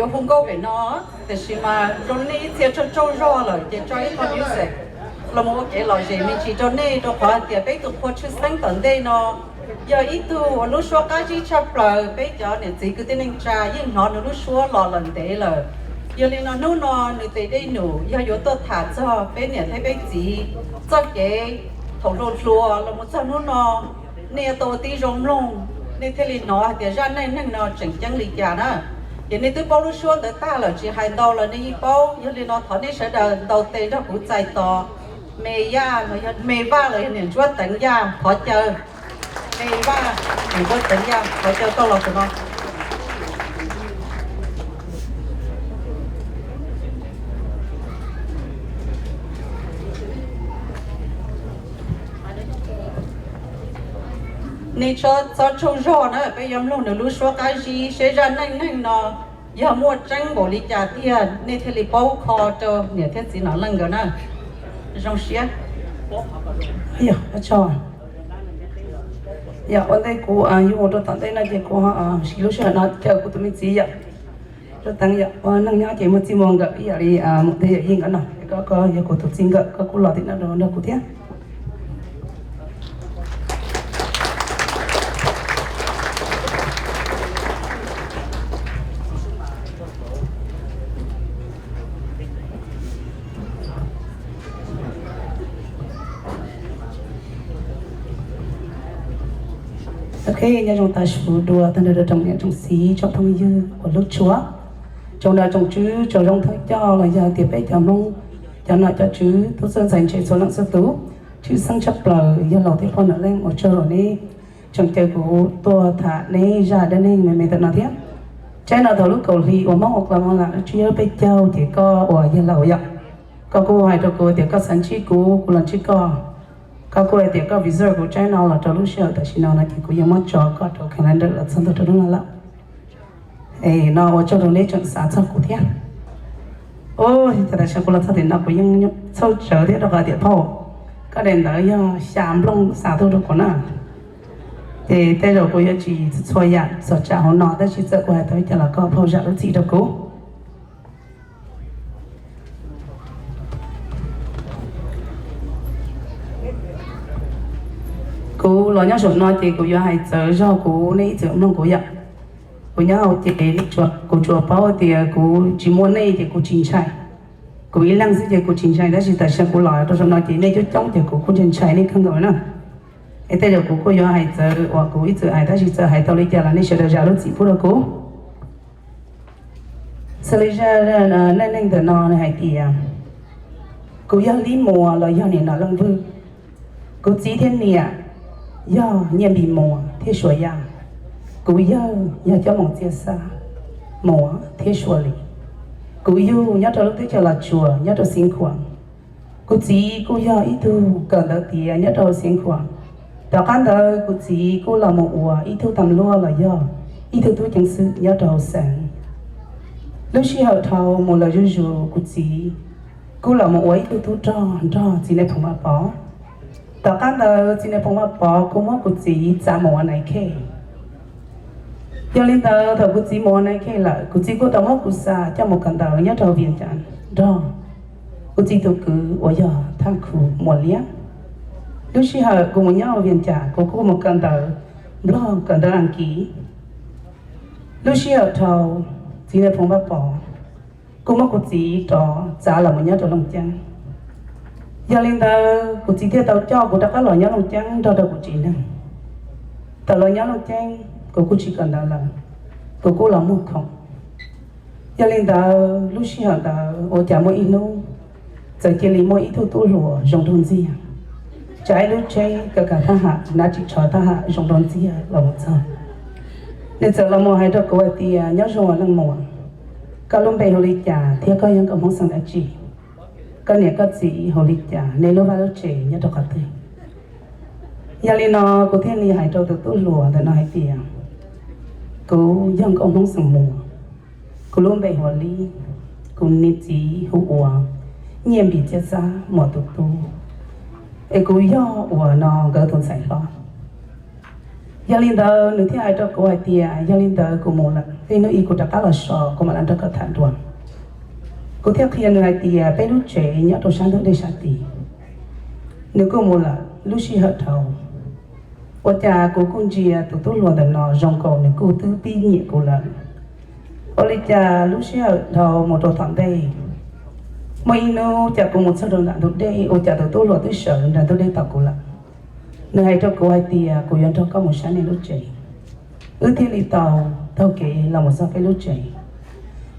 有风高给喏，但是嘛，中内接触做热了，就做一套 music。là một cái loại gì mình chỉ cho nên đó phải tiền bây giờ qua chữ sáng tận đây nó giờ ít tu lúc số cái gì chấp lời bây giờ này chỉ cứ tên anh trai nhưng nó lúc số lò lần đấy là giờ nên nó người tới đây nụ giờ yếu tôi thả cho bây giờ thấy bây gì cho cái thầu rôn lúa là một sao nó nè tôi tí rong lông nè thế thì nó thì ra này nó chỉnh chẳng lý giả đó giờ nên tôi bao lúc số tới ta là chỉ hai đầu là nên bao giờ nên nó thọ nên sẽ đầu tiên đó cũng chạy to mẹ ya mẹ ba là hiện chúa tận ya khó chờ mẹ ba hiện chúa tận ya khó chờ câu lạc của nó nên cho trâu rò nữa bây giờ lúc nữa lúc số cái gì sẽ ra nhanh nó giờ mua trắng bộ lý trả tiền nên thì lấy bao kho cho nhiều thế gì nó lăng rồi nè trong xía dạ cho dạ ở đây cô yêu một đôi tận đây là chị cô xí lúc xưa nó chờ cô tụi mình gì vậy rồi tăng dạ năng nhá chị một chi mong gặp dạ đi một thế hiện cái nào có dạ cô tụi xin gặp có cô lọt thì nó đâu cô thế ok nhà chúng ta sử đua ta được trồng nhà trồng xí trong thông dư của lúc chúa trong đó trồng chữ cho trong thôi cho là giờ tiệp ấy cho mong cho nó cho chữ tôi sơn dành chế số lượng số tú chữ sang chấp lời giờ lầu thì con ở lên ở chờ rồi đi trồng chơi của tôi thả này ra đến đây mình tự nói tiếp trái nào thầu lúc cầu ly ở mong hoặc là mong là chưa bây châu thì có ở giờ lầu vậy có cô hay cho cô thì có sản chi của lần chi có các cô ấy thì có visa của China là cho lúc xưa tại sao nó chỉ có những món cho có cho calendar là xong rồi cho nó là nó cho nó lấy chọn sáng sau của thế ôi tại sao cô là sao thì nó có những sau chờ thế đó là điện thoại cái đèn đó do sáng lông sáng thôi được nào thì bây giờ cô ấy chỉ xoay nhạt sợ chào nó tới chỉ sợ cô ấy tới cho là có phô ra được gì đâu cô cô lo nhớ số nói thì cô yêu hay chờ cho cô này chờ mong cô vậy cô nhớ học thì cô chùa bao thì cô chỉ muốn này thì cô chín chạy cô ý lăng gì thì cô chín chạy đó chỉ tại sao cô nói tôi nói thì này chút trong thì cô chín chạy này không rồi nè cái tay đầu cô yêu hay chờ hoặc cô ít chờ hay đó chỉ chờ hay tao lấy tiền là này sẽ được ra lúc gì phút đó cô sau lấy ra nên từ nó này hay thì cô yêu lý mùa là yêu này nó lăng vương cô chỉ thiên nè do nhiên bị mùa thế sủa ya cô yêu nhớ cho mong chia xa mùa thế sủa lì cô yêu nhớ cho lúc thế cho là chùa nhớ cho sinh khoản cô chỉ cô yêu ít thu cần được tiền nhớ cho sinh khoản đó căn đó cô chỉ cô là một ủa ít thu tầm lúa là do ít thu tôi chẳng sự nhớ cho sáng lúc khi học thầu một lời ru ru cô chỉ cô là một ủa ít thu tôi cho chỉ để không mà bỏ đó căn đó chỉ là phong pháp bỏ cô mất cô chỉ trả mỏ này kê cho nên đó thầu cô chỉ mỏ này kê là cô chỉ cô tao mất cô xa cho một căn đó nhớ trâu viện chán đó cô chỉ tôi cứ ở giờ thang khu một liếc lúc khi họ cùng với nhau viện chán cô có một căn đó lo căn đó đăng ký lúc khi họ thầu chỉ là phong pháp bỏ cô mất cô chỉ đó trả là một nhớ trâu lòng chán giờ lên ta của chị theo tàu cho của ta có loại nhớ lòng trắng cho tàu của chị nè tàu loại nhớ lòng trắng của cô chỉ cần là của cô là một không giờ lên ta lúc xí hả ta ở nhà mỗi ít nô giờ kia lấy mỗi ít thu tu rùa rong đồn gì trái lúc trái cả ta hạ na chỉ cho ta hạ rong đồn gì là một giờ nên giờ là một hai đứa cô ấy thì nhớ rồi là một cả lúc bây giờ lấy trả thì có những cái món sang đã chỉ cái này có gì hồ lịch trả nên lúc vào trẻ nhớ được cái gì giờ li nó có thiên li hải châu từ tôi lùa từ nó hải tiền cô dân ông không sừng mùa cô luôn bày hồ li cô nít gì hồ ủa nhiệm bị chết ra một tụ ấy cô do ủa nó gỡ thôn sài lo gia linh đó nữ thiên ai đó cô ai tia gia linh đó cô mồ là cái nữ y cô đã cá là sò cô mà làm đó có thản đoàn cô theo khi nữ ai tia bé lúc trẻ nhớ đồ sáng thức để sát tì nữ cô mồ là lúc xí hợp thầu và cha cô cũng chia tụi tôi luôn đàn nọ rong cầu nữ cô tư pi nhẹ cô là ở đây cha lúc xí hợp thầu một đồ thằng đây mấy nó cha cô một số đồ đạn đốt đây ô cha tụi tôi luôn tôi sợ đạn tôi đây tao cô là nơi hai cho cô ai tia cô yên cho có một sáng này lúc trẻ thiên lý tàu thâu kể là một sao cái lúc trẻ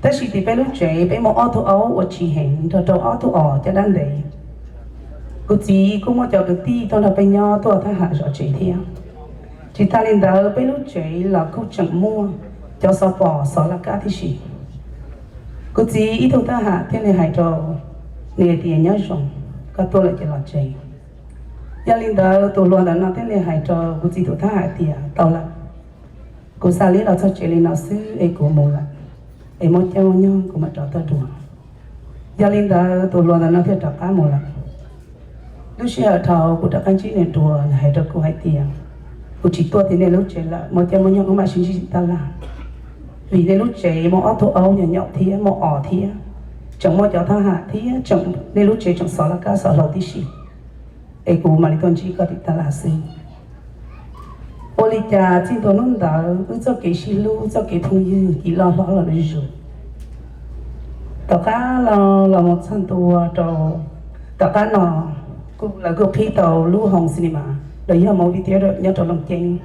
ta chỉ thì cái lúc trẻ bé một ô tô áo ở chỉ hình cho trâu ô tô ở cho đang đấy cô chỉ cũng muốn cho được ti tôi là bên nhau tôi thay hạ rõ trẻ theo chỉ ta lên đó bé lúc trẻ là cô chẳng mua cho sao bỏ sao là cả thì gì cô chỉ ít thôi ta hạ thế này hai trâu nè tiền nhớ rồi các tôi lại chỉ là trẻ gia đình đó tôi luôn là nó thế này hai trâu cô chỉ tôi ta hạ tiền tao là cô xa lý là cho chị lên nó xứ ấy của mù lại ấy một cháu nhau của mặt trò tơ đùa gia đình đó tôi luôn là nó thiết trò cá mù lại lúc xưa ở thầu của các anh chị này đùa hay được cô hay tiền cô chỉ tôi thì nên lúc trẻ là một cháu nhau cũng mà xin chị ta làm vì nên lúc trẻ một áo thô áo nhỏ nhỏ thía một ỏ thía chẳng một cháu tha hạ thía chẳng nên lúc trẻ chẳng sợ là cá sợ lâu tí xí ấy của mà đi tuần chỉ có thì ta là xí Oli cha chỉ tôi nói đó, cứ cho cái xí lu, cho cái phong dư, chỉ lo là được rồi. Tất cả là một sản tua trâu, tất cả nó cũng là cái phi tàu lu hồng cinema, để giờ mau đi theo được nhớ trâu lòng chênh.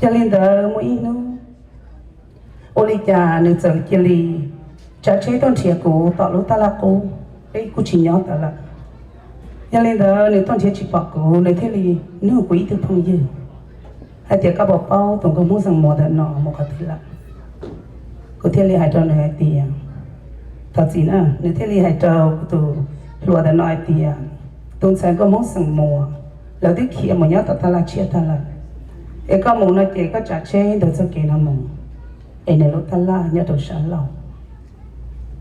Cho nên đó mỗi nó, Oli cha nên chờ kia li, cha chế tôn thiệt cô, tạo lu ta là cô, ấy cô chỉ nhớ ta là. Cho nên đó nên tôn thiệt chỉ bảo cô, nên thế li nửa quý từ phong dư. Hai tiệc các bọc bao tổng cộng muốn rằng một đợt nọ một cái thứ lạ, có thể lấy hai trâu này tiền, thật gì nữa, nếu thế lấy hai trâu tụ lúa đợt nọ tiền, tuần sau có muốn rằng mùa, là tiếc khi mà nhớ ta là chia ta là, ấy có muốn nói chuyện có trả chế được cho kia nào muốn, ấy này lúc ta là nhớ được sáng lâu,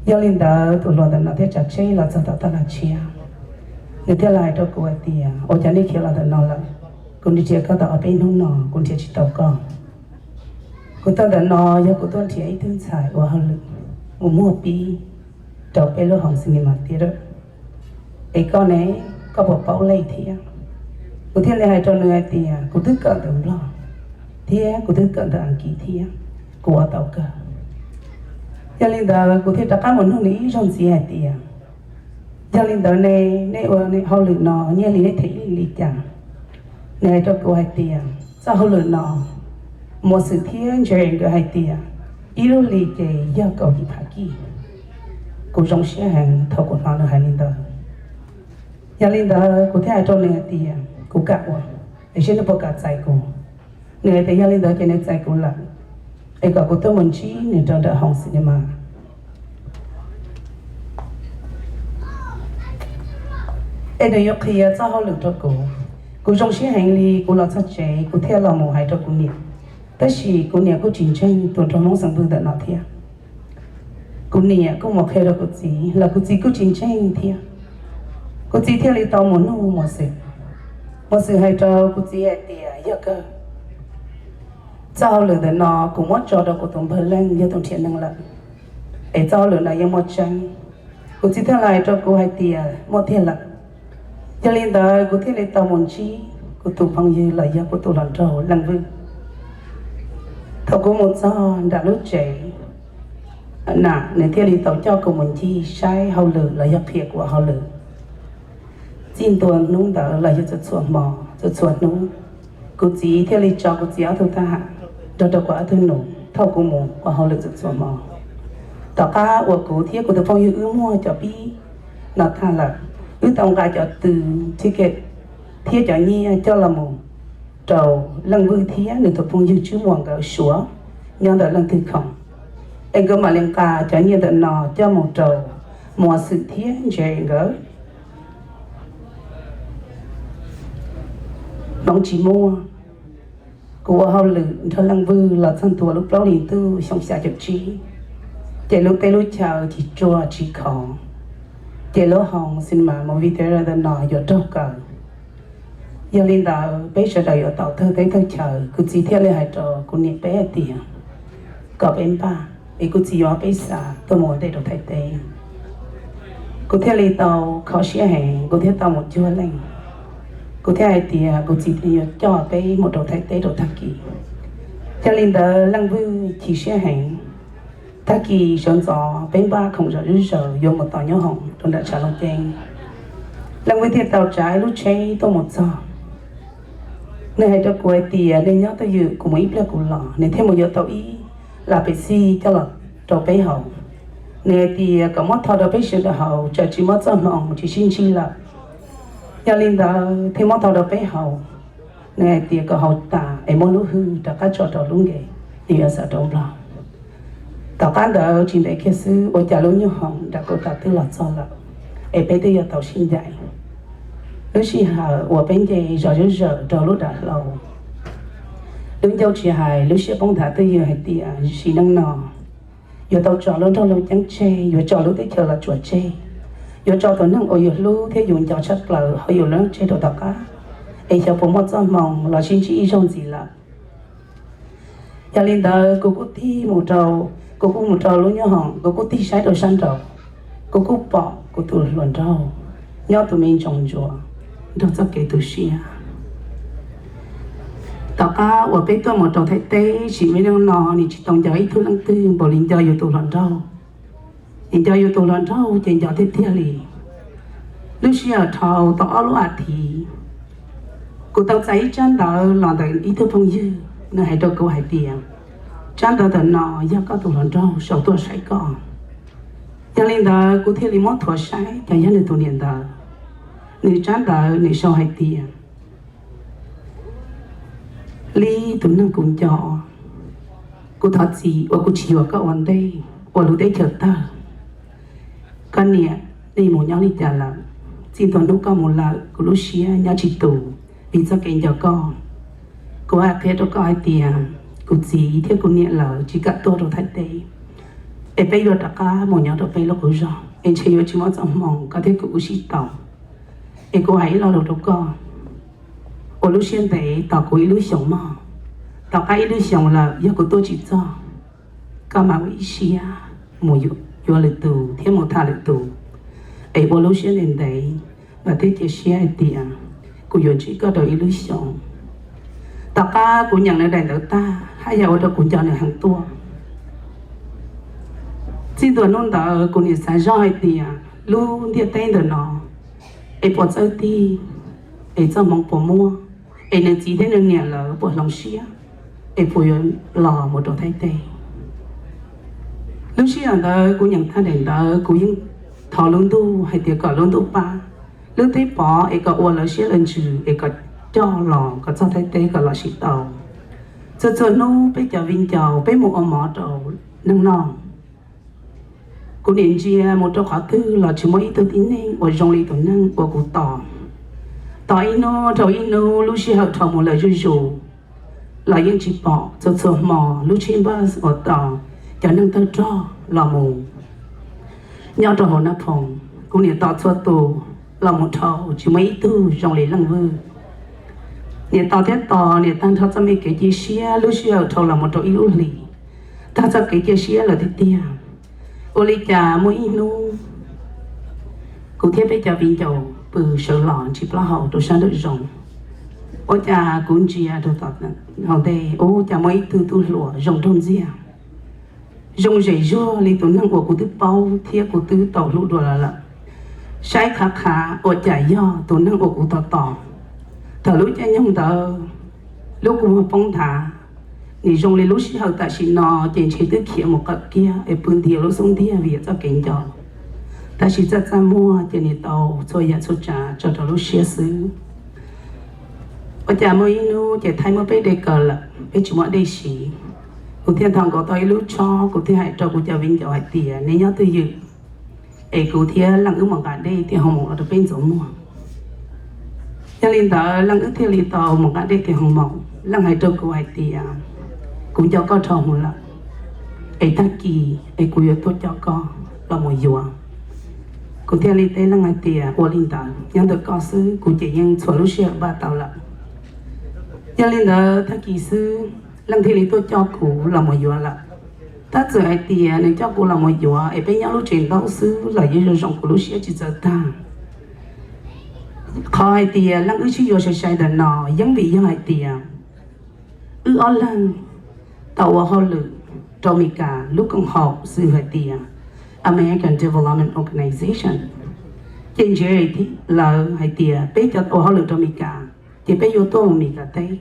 giờ linh đó tụ lúa đợt nọ thế trả chế là cho ta là chia, nếu thế lại trâu của tiền, ở chỗ này kia là đợt nọ là con đi chơi các tàu bên hông nọ con chơi chỉ tàu con con tàu đã nọ giờ con tuân chơi thương xài và hơn lực một mua pi tàu bên lô hồng sinh mà tiệt đó ấy con này có bộ bao lấy thiệt con thiên lại hai trò nữa tiệt con tức cận từng lo thiệt con tức cận từng ăn kỳ thiệt của tàu cả gia linh đó con thiên tất cả mọi nơi ní trong gì hai tiệt gia linh đó này hậu lực nọ nhẹ lý thấy lý chẳng này cho cô hai tiền, sao hôm lần nọ một sự thiên trời của hai tiền, yêu lý chế do cầu đi phá kỳ, cô trong xe hàng thầu của nó là hai linh đó, nhà linh đó cô thấy ai cho này tiền, cô cả quá, để xem nó bao cả trái cô, này thì nhà linh đó cho nên trái cô là, ấy cả cô tôi muốn chi nên cho đỡ hỏng cinema, ấy đây yok kia sao hôm lần cho cô trong xe hành lý cô lo sát chế cô theo lòng một hai cho cô niệm, tất nhiên cô niệm cô chỉnh tranh tôi trong mong rằng vương đã nói theo, cô niệm cô một khi là cô chỉ cô chỉnh tranh theo, cô chỉ theo lý tao muốn nó một sự hay cho cô chỉ hay tiền giờ cơ, sau lửa để nó cũng mất cho đâu cô tổng bờ lên giờ tổng thiện năng lực, ấy sau lửa nàyยังmột tranh, cô chỉ theo lại cho cô hay tiền một thiện lực. Cho nên đó cô thấy lấy tàu muốn chi cô tụ phong như là do cô tụ lần trâu lần vương thầu cô một do đã lúc trẻ nè nếu theo lấy tàu cho cô muốn chi sai hậu lử là do thiệt của hậu lử xin tuần nung đó là do chật xuồng mò chật xuồng nung cô chỉ theo lấy cho cô chỉ áo thâu ta hạ cho được quả thương nổ thầu cô muốn của hậu lử chật xuồng mò tàu cá của cô thiết của tụ phong như ước mua cho bi nó tha là ước tông ra cho từ ticket thiết cho nhi cho là một trầu lần vui thiết được tập phong dư chữ muộn gạo sủa nhân đợt lần thứ không anh cứ mà lên ca cho nhi đợt nọ cho một trầu mùa sự thiết dễ gỡ nóng chỉ mua của hậu lự cho lần vui là thân tuổi lúc đó liền tư xong xa chụp trí chạy lúc tay lúc chào chỉ chua chỉ khó chế lỗ hồng xin mà một video ra nọ giờ trâu cờ giờ linh đạo bây giờ đời ở tàu thơ tới thơ chờ cứ chỉ theo lời hai trò cũng niệm bé tiền có bên ba ấy cứ chỉ ở bây giờ tôi muốn để đồ thay tệ cứ theo lời tàu khó xé hẹn cứ theo tàu một chúa lên cứ theo hai tiền cứ chỉ theo cho bé một đồ thay tệ đồ thắc kỳ cho linh đạo lăng vui chỉ xé hẹn thắc kỳ sơn gió bên ba không rõ rứt rờ dùng một tàu nhớ hỏng trong đã trả lòng tiền lăng vui theo tàu trái lúc cháy tôi một giờ nên hai cho cô ấy tiền nên nhớ tới dự của mấy bữa của lò nên thêm một giờ tàu ý là bị si cho là tàu bé hậu nên thì có mất thọ đầu bé sửa đầu hậu chờ chỉ mất trong lòng chỉ xin chi là nhà linh đó thêm mất thọ đầu bé hậu nên thì có hậu ta em muốn lúc hư đã các trò tàu luôn vậy thì ở sợ trong lòng tàu tan đó chỉ để kia sư ở nhà luôn như hồng đã có tàu tư là cho là em bé thì tàu xin dạy lúc xí hà ở bên đây giờ đầu lúc đã lâu đứng châu chỉ hài lúc xí bông thả tới giờ hay tiệt xí năng nọ giờ tàu trò luôn trong lâu trắng che giờ trò lúc tới chờ là chuột che giờ trò tàu năng ở giờ lúc thế dùng trò chất lờ ở giờ lớn che đồ tàu cá ấy cho bố một trăm mong là xin chỉ trong gì là nhà linh đời cô thi một trâu cô một trâu luôn nhớ hỏng cô thi sai đồ san trâu cô bỏ cô tụi luồn trâu nhau tụi mình trồng chùa đâu cho kể từ xưa tao cá ở bên tôi một trò thay tế chỉ mấy năm nọ thì chỉ tổng giấy thu lăng tư bảo linh cho yêu tụ lần rau linh cho yêu tụ lần rau trên gió thế thiên lì lúc xưa thầu tao lúc thì cô tao giấy chân đó làm được ý thức phong dư nên hãy cho cô hãy tiền chân đó tận nọ do có tụ lần rau sau tôi sẽ có cho nên đó cô thiên lì mót thua sai cho nhân được tụ niệm đó người chân đó người sau hãy tiền lý tụi nó cũng cho cô thật gì và cô chỉ vào các vấn đề và lúc đấy chờ ta con nè đi một nhau đi trả là xin toàn lúc con một là cô lúc xưa nhau chỉ tù vì cho kênh cho con cô hạ thế cho con ai tiền cô chỉ theo cô nè là chỉ cả tôi rồi thay tế em bây giờ đã cả một nhau rồi bây giờ cô rõ em chỉ có chỉ muốn trong mong có thể cô chỉ tàu em cô ấy lo được con ở lúc hiện tại tao có ý sống mà tao cái ý sống là do của tôi chỉ cho các bạn ý xia một do lịch tù thêm một thà lịch tù ấy ở lúc hiện tại và thế thì xia tiền của do chỉ có đời ý sống tao cái của nhận là đại đầu ta hay giờ ở của nhận là hàng tua chỉ tuần nông tao của những sai rồi tiền luôn thiệt tên được nó ấy bỏ chơi đi ấy cho mong bỏ mua ấy nên chỉ thế nên nhà là bỏ lòng xía ấy phải lò một đồ thay tê lúc xưa đó cũng nhận thay đến đó cũng những thọ lương tu hay tiệc cả lương tu ba lúc thấy bỏ ấy có ôn là xía lên trừ ấy có cho lò có cho thay tê có lò xịt tàu cho nó bây giờ vinh chào bây một ông mỏ đầu nâng non cũng điện chia một chỗ khó tư là chỉ mới tôi tin nên ở trong lý tổ năng của cụ tỏ tại nó rồi nó lúc xưa học thầu một lời dối dụ là những chỉ bỏ cho mò lúc trên ba ở tàu cho nên tôi cho là mù nhau cho họ nắp phòng cũng niệm tao cho tù là một thầu chỉ mấy tư trong lý lăng vư niệm tao thế tao niệm tăng thao cho mấy cái chia sẻ lúc xưa học thầu là một trò yếu lý ta cho cái chia sẻ là thế tiền ô lý trà mỗi nu cụ thể bây giờ bình dầu từ sợ lỏn chỉ là hậu tôi sang được rộng ô cha cũng chia tôi tập hậu đây ô cha mấy từ tu lụa rộng trong gì rộng dễ dưa lý tôi năng của cụ tư bao thiệt cụ tư tàu lụa đồ là sai khá ô cha do tôi năng của cụ tỏ thở lúc cha nhung tờ lúc cụ phong thả thì rộng lý lúc xí hậu tại xí nọ trên chế tư kia một cặp kia ở bên thiệt lúc xuống thiệt vì cho cảnh cho ta chỉ rất ra mua cho nên tàu cho nhà cho trả cho tàu lúc xưa xứ ở nhà mới nu chỉ thay mới biết đề cờ là biết chúng ở đây xí của thiên堂có tôi lúc cho của thiên hải cho của nhà vinh cho hải tiền nên nhớ tôi dự ấy của thiên lăng ước một cái đây thì họ một ở bên giống mua cho nên tàu lăng ước thiên liên tàu một cái đây thì họ một lăng hải cho của hải tiền cũng cho con thầu một lần ấy ta kỳ ấy của tôi cho con là một dùa cụ theo lý tế là ngày tiề ô linh đạo nhưng được có sư cụ chỉ nhưng cho lúc xưa ba tàu lận cho nên là thắc kỳ sư lần thì lý tôi cho cụ là một dọa lận ta giờ ai tiề nên cho cụ là một dọa ấy bây giờ lúc chuyện đó sư là như rong cụ lúc xưa chỉ giờ ta khỏi tiề lần ước chỉ vô sai đàn nọ giống bị do ai tiề ước ở lần tàu họ lự Dominica lúc công học sư hai tiề American Development Organization trên dưới thì là hai tiề bây giờ họ lự Dominica thì bây giờ tôi mình cả thấy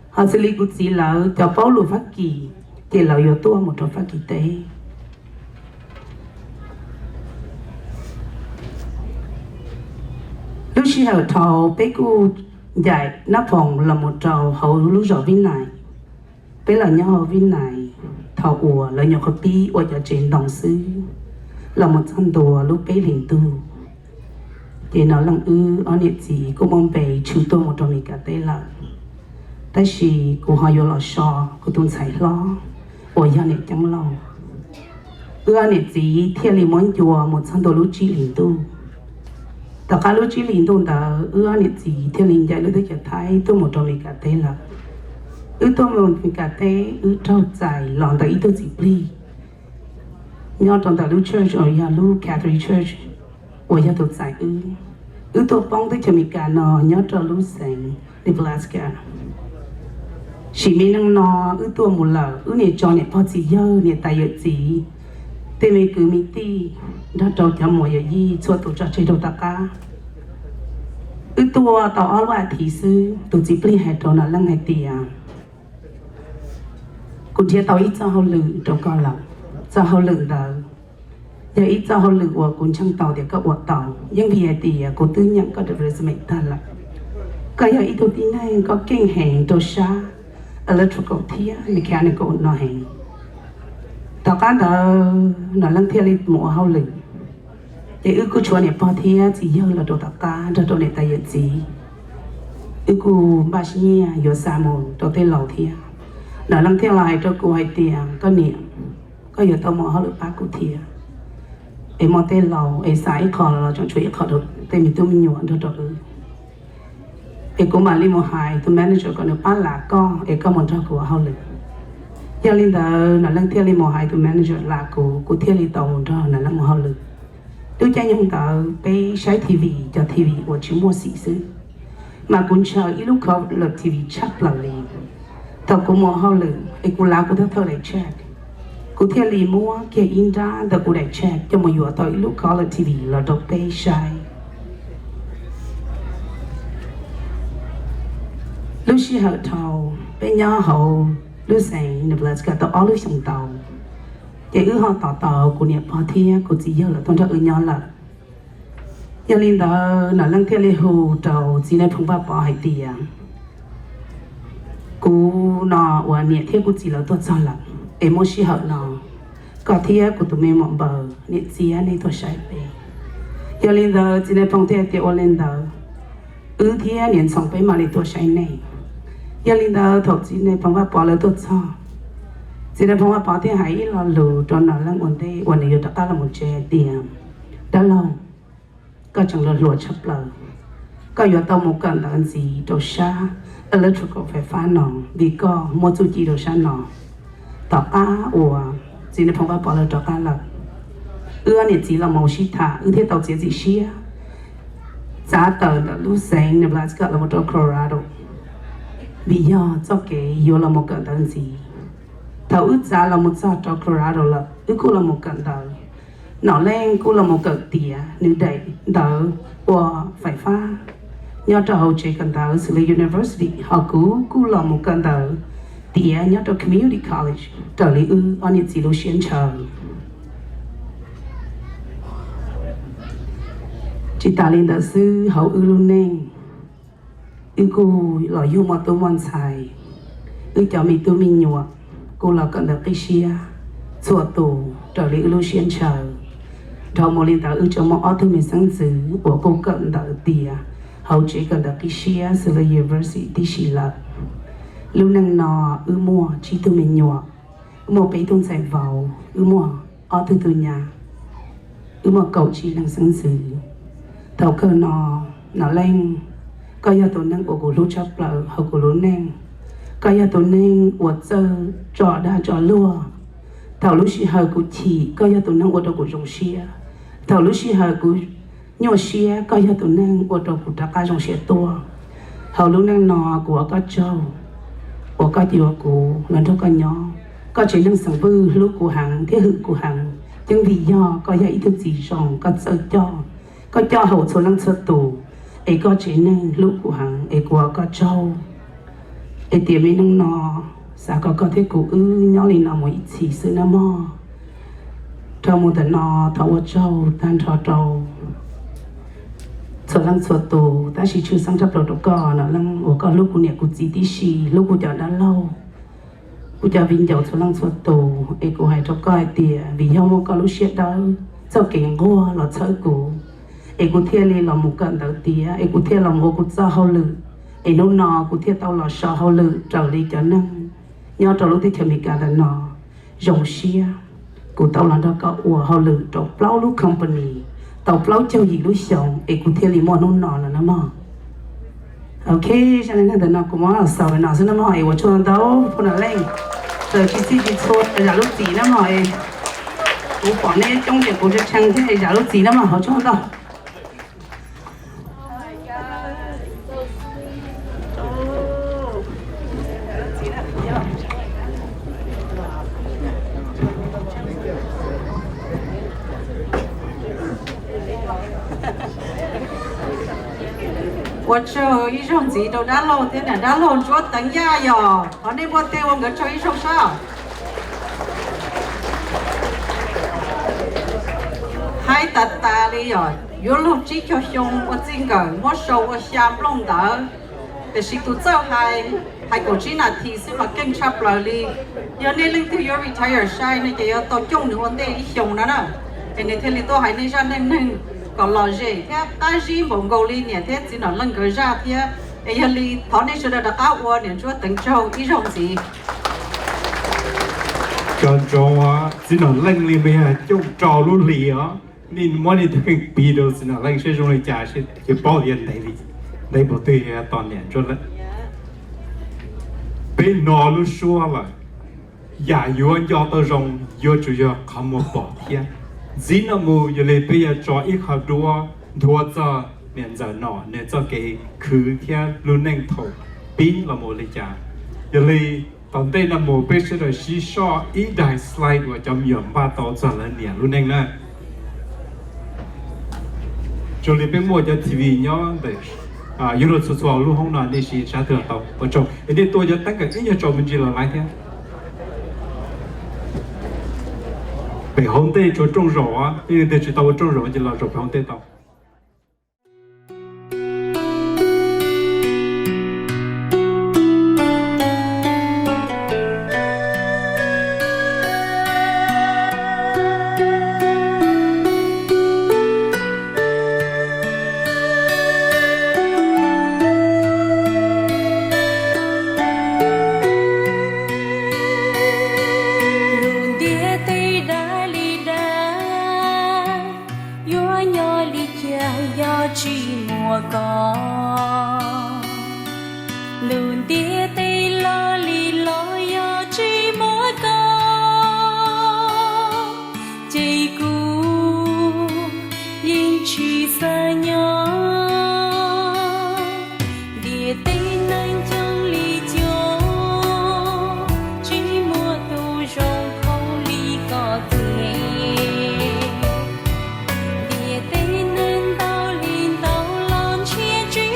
họ xử lý cũng chỉ là cho bảo lưu phát kỳ thì là giờ tôi một trong phát kỳ tế lúc khi họ thầu bây cô dạy nắp phòng là một trò hậu lúc rồi viên này bây là nhau viên này thầu ủa là nhau có tí ủa cho trên đồng sư là một trăm đùa lúc bây liền tu thì nó là ở nhiệt gì cũng mong về chịu tôi một trong mình cả tế là tại vì cô họ vô lo so cô tuân sai lo ủa giờ nhiệt chẳng lo ở nhiệt gì thiên lý muốn chùa một trăm đùa lúc chỉ liền tu tất cả lúc chỉ liền tu đã ở nhiệt gì thiên lý dạy lúc đấy cho thấy tôi một trong mình cả tế là tôi một mình cả tế trao giải lòng tại tôi chỉ đi nhau trong tại lúc church ở nhà lúc Catholic Church ở nhà tôi giải tôi bóng tới cho mình cả nó nhớ cho lúc sáng Nebraska chỉ mình năng nó tôi một lần này cho này bao gì giờ này tại giờ gì thì mình cứ mình đi đã cho cho mọi người gì cho tôi cho chơi đâu tất cả tôi tao ở ngoài thì sư tôi chỉ đi hết rồi là lăng ngày tiề cũng chỉ tao ít cho họ lử trong con lòng cho họ lử đó giờ ít cho họ lử của cũng chẳng tàu để các hoạt tàu nhưng vì thì cô tư nhận có được resume ta là cái giờ ít tôi tin này có kinh hành đồ xa electrical thia mechanical nó hành tất cả đó nó lăng theo lịch mùa họ lử để ước cô này bao thia chỉ giờ là đồ tất cả đồ này tại giờ gì ước cô ba nhia giờ sa môn đồ tây lầu thia nó lăng theo lại cho cô hay tiền có niệm có giờ tao mò họ được bác cô thia em mò tây lầu em xài khó là chọn chuỗi khó được tây mình tôi mình nhuận được được em cũng mà liên một hai tôi manager còn được bán là con em có một trò của họ được giờ liên đó nó lăng theo liên một hai tôi manager là cô theo liên tàu một trò nó lăng một họ được tôi cho những tờไปใช้ TV จะ TV 我去摸死死mà cũng chờ ít lúc có là TV chắc là liền tao cũng mua họ lử ấy cũng lá cũng theo để check cũng theo lì mua kia in ra tao cũng để check cho mọi người tao ít lúc có là TV là đọc bê sai lúc xí họ thầu bên nhau họ lúc sáng nộp lại cả tao ở lúc xong tàu để họ tàu của niệm bao thia của chỉ giờ là thằng cho nhau là giờ linh đó nó lăng theo lì hồ tàu chỉ nên phong ba bỏ hay tiền cú nó và nhiệt thiết cú chỉ là tôi cho là em muốn xí hở nó có thiết của tụi mình mong bờ nhiệt gì anh ấy tôi sai về giờ lên giờ chỉ nên phong thiết thì ở lên giờ thiết nhiệt xong về mà lên tôi sai này giờ lên giờ thuộc chỉ nên phong bỏ lại tôi cho chỉ nên phong bỏ thì hãy là lù cho nó là ổn định ổn định tất cả là một chế tiền đã lâu có chẳng là lùa chấp lời có giờ tao một cần là gì đồ xa electrical phải phá nọ vì có một số chỉ đồ xa nọ tao á ủa chỉ nên phong ba bỏ lời tao á là này chỉ là màu xí thả thế tao chỉ xí giá tờ là lúc sáng Nebraska là một trong Colorado vì do cho cái yêu là một cần là gì tao giá là một giá trong Colorado là cũng là một cần đó nó lên cũng là một cần tía nếu đấy đó ủa phải phá nhớ cho hậu chế cần tàu xử lý university họ cũng là một cần tàu tía nhớ cho community college trở lý ở những gì lúc xuyên chờ chỉ ta lên đạo sư hậu luôn nên cô là yêu mà tôi muốn xài cho mình tôi mình nhọ cô là cần được cái xia chùa tù trở lý lúc xuyên chờ thầu một lên tàu cho mọi ở mình sáng dữ của cô cần đạo tía hậu chế cần được cái xia xử lý university chỉ là lúc năng nọ mua chỉ tôi mình nhọ mua bấy tôn giải vào mua ở từ nhà mà cậu chỉ đang sáng xử thầu cơ nó lên coi như tụi nâng của lũ chấp lợ hoặc của lũ nâng coi như tụi nâng của giờ trọ đa trọ lúa thầu lũ xì hờ của chỉ coi như tụi nâng của đầu của rồng xia thầu lũ xì hờ của nhỏ xia coi như tụi nâng của đầu của cá rồng xia tua hầu lũ nâng nọ của cá trâu của cá tiêu của lần trước cá nhỏ có chỉ nâng sáng vư lũ của hàng thế hự của hàng nhưng vì do có ý thức gì rong có cho hậu số lăng sơ tù ấy có chỉ nên lúc của hàng ấy của có trâu ấy tiệm ấy nâng nọ sao có thể cụ nhỏ lên nào mỗi chỉ sự nam mò trong một tận nọ thấu ở trâu tan trò trâu số lăng sơ tù ta chỉ chưa sang chấp đầu đó có nó lăng ở có lúc của nhà của chỉ tí xì lúc của giờ đã lâuกูจะวิ่งจากสุรังสวนตูเอกูให้ทุกก้อยเตี๋ยวิ่งยามก็รู้เสียดายเจ้าเก่งกัวเราเชื่อกูเอกูเที่ยวเลยเราหมุกันเตาเตี๋ยเอกูเที่ยวเราโมกูจะเขาลือเอโน่นนอกูเที่ยวเตาเราชาเขาลือเจ้าเลยจะนั่งย้อนเจ้ารู้ที่เทมิกาแต่นอจงเชียกูเตาหลังเราก็อัวเขาลือเจ้าเปล่าลูกคอมพานีเตาเปล่าเจ้าหญิงลูกชงเอกูเที่ยวเลยมอโน่นนอแล้วนะมอโอเคฉันนั่งแต่นอกูมอสาวน่ะซึ่งนะมอเอว่าชวนเตาคนละเล่งrồi khi xin đi thôi giả lúc gì đó mà cũng bỏ nên trong việc của cho trang thế giả lúc gì đó mà họ cho đâu我这一种子都打漏，天天打漏做等下哟，我那我带我个这一种啥？hai tạt tà đi rồi, vô lúc chỉ cho xong我真个，我手我下不弄到，但是都走还个只那提示嘛更差不了哩，有那领头有 retire 晒，那就要到中的我得一熊了呢，那天里都还那啥那。còn lo gì thế ta gì một gầu li nè thế chỉ nói lần cái ra thế ấy giờ li thọ này sẽ được cao qua nè chúa từng châu ý rộng gì cho chỉ nói lần li bây giờ chung trò luôn li á nên mỗi lần thấy bị đâu chỉ nói lần sẽ dùng để trả sẽ chỉ bao tiền đây bộ tiền toàn nè cho lên bên nó luôn xua là giả yếu do tao dùng yếu chủ yếu không một bỏ thiên dĩ nó mù giờ lấy bây giờ cho ít học đua cho miền giờ nọ nên cho cái khứ theo luôn nên thầu pin là một lấy trả giờ lấy tận đây là một bây giờ là xí xo ít đại slide của trong nhóm ba tàu cho là nè luôn nên là cho lấy bên mua cho TV nhớ để yếu rồi số số luôn không nói nên xí trả thừa tàu và cho để tôi cho tất cả cái nhà cho mình chỉ là lại thế北红地做种肉啊，因为得知道我种肉就老做北红地道。lùn tia tây lo li lo yo chi mỗi co chỉ cu yên chi xa nhỏ địa tây nang trong li cho chỉ mua tu rong không li có thể địa tây nang tao lin tao lon chia chỉ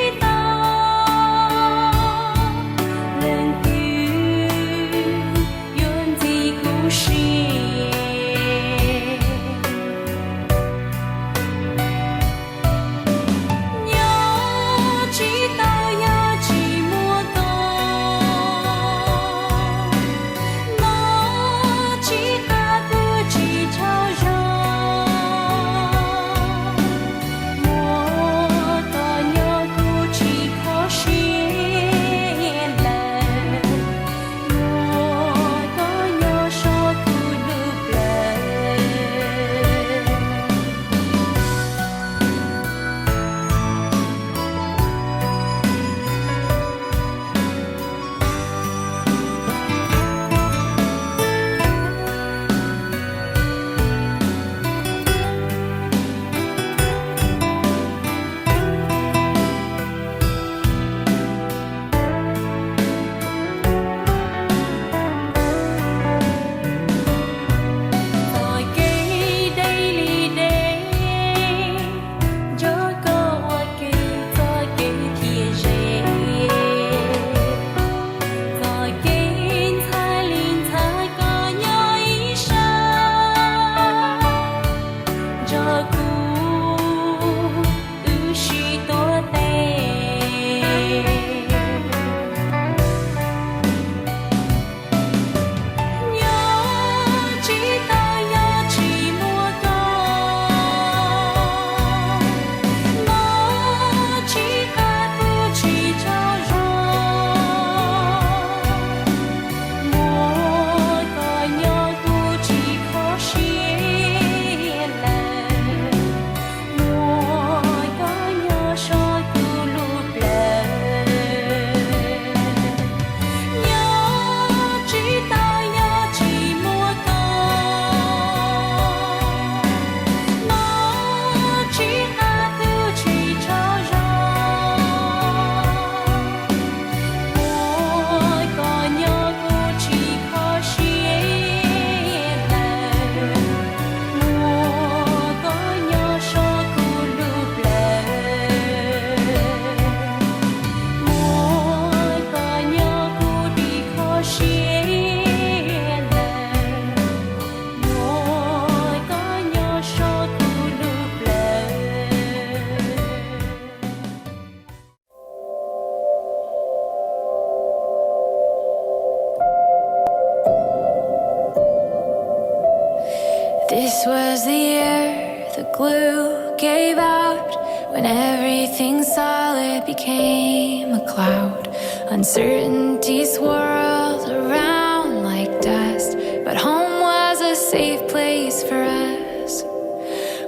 glue gave out, when everything solid became a cloud. Uncertainty swirled around like dust, but home was a safe place for us.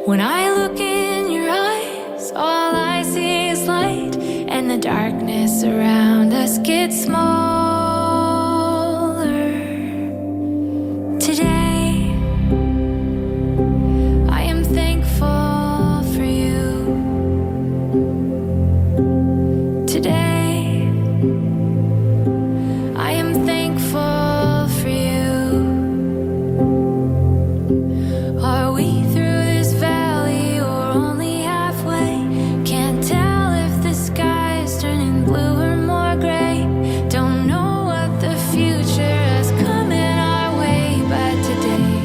When I look in your eyes, all I see is light, and the darkness around us gets smaller. Today, I am thankful for you. Today, I am thankful for you. Are we through this valley or only halfway? Can't tell if the sky's turning blue or more gray. Don't know what the future is coming our way, but today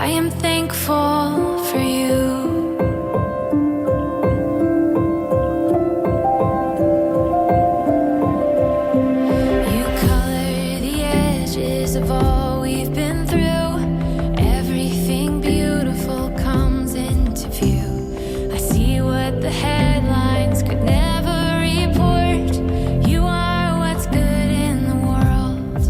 I am thankful for you. You color the edges of all we've been through. Everything beautiful comes into view. I see what the headlines could never report. You are what's good in the world.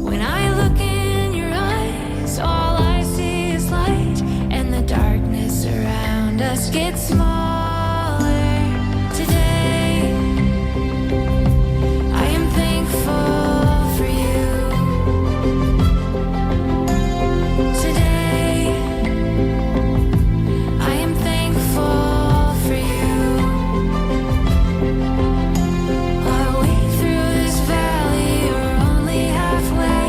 When I look in your eyes, all I see is light, and the darkness around us gets smaller. Today, I am thankful for you. Today, I am thankful for you. Are we through this valley or only halfway?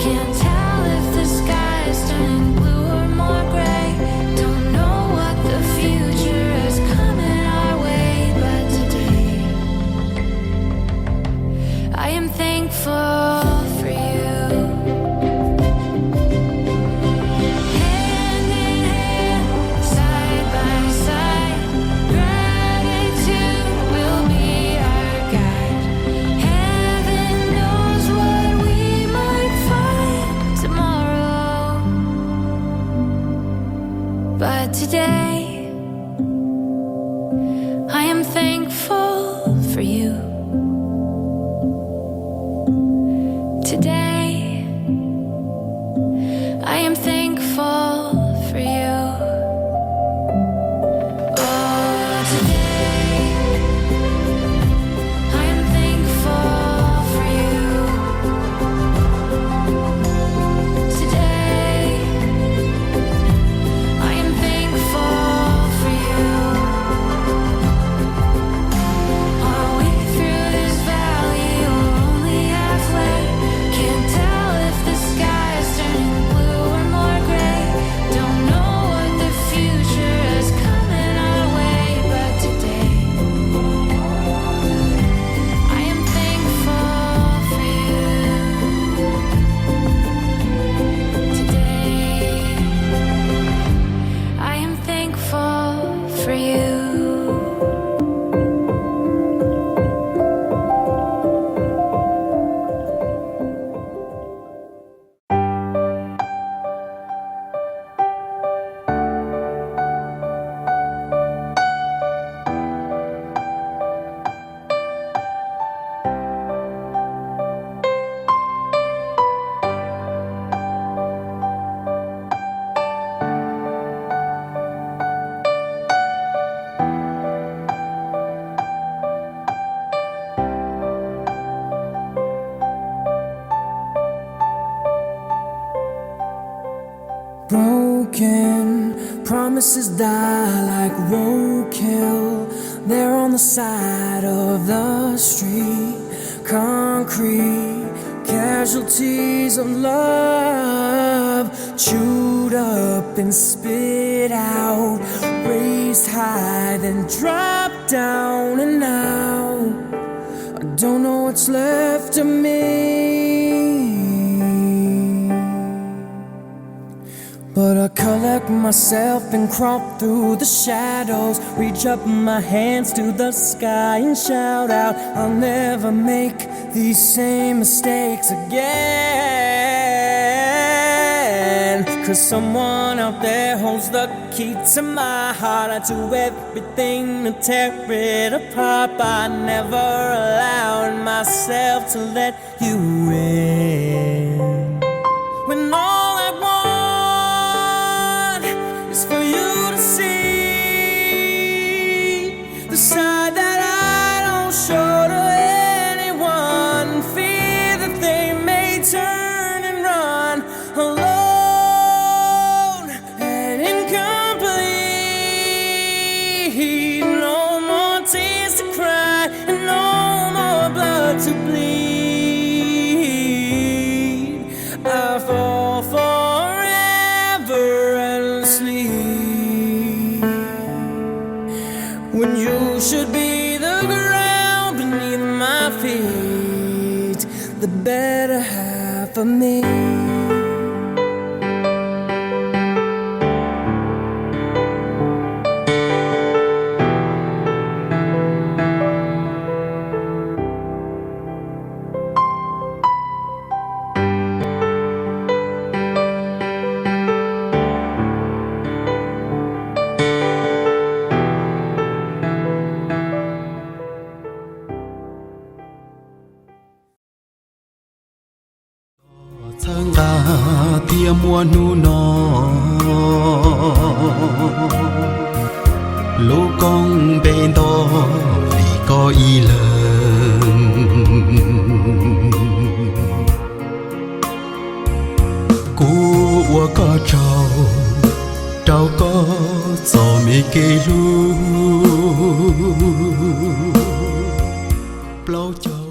Can't tell if the sky's turning blue or more gray. Don't know what the future is coming our way, but today I am thankful for you. Hand in hand, side by side, gratitude will be our guide. Heaven knows what we might find tomorrow, but today I am thankful for you. Today, I am thankful for you. Oh, today, I am thankful for you. Today, I am thankful for you. Are we through this valley or only halfway? Can't tell if the sky is turning blue or more gray. Don't know what the future is coming our way, but today I am thankful for you. Today I am thankful for you. Broken promises die like roadkill. They're on the side of the street. Concrete casualties of love, chewed up and spit out, raised high then dropped down, and now I don't know what's left of me. But I collect myself and crawl through the shadows, reach up my hands to the sky and shout out, I'll never make these same mistakes again. 'Cause someone out there holds the key to my heart. I do everything to tear it apart, but I never allowed myself to let you in. When all I want is for you to see the side that I don't show to anyone. Fear that they may turn and run alone and incomplete. No more tears to cry and no more blood to bleed. I fall forever endlessly when you should be the ground beneath my feet, the better half of me. Tháng ta thia mùa nu nọ lô con bên đó vì có ý lớn cú ua có trâu có gió mê kê lu bao châu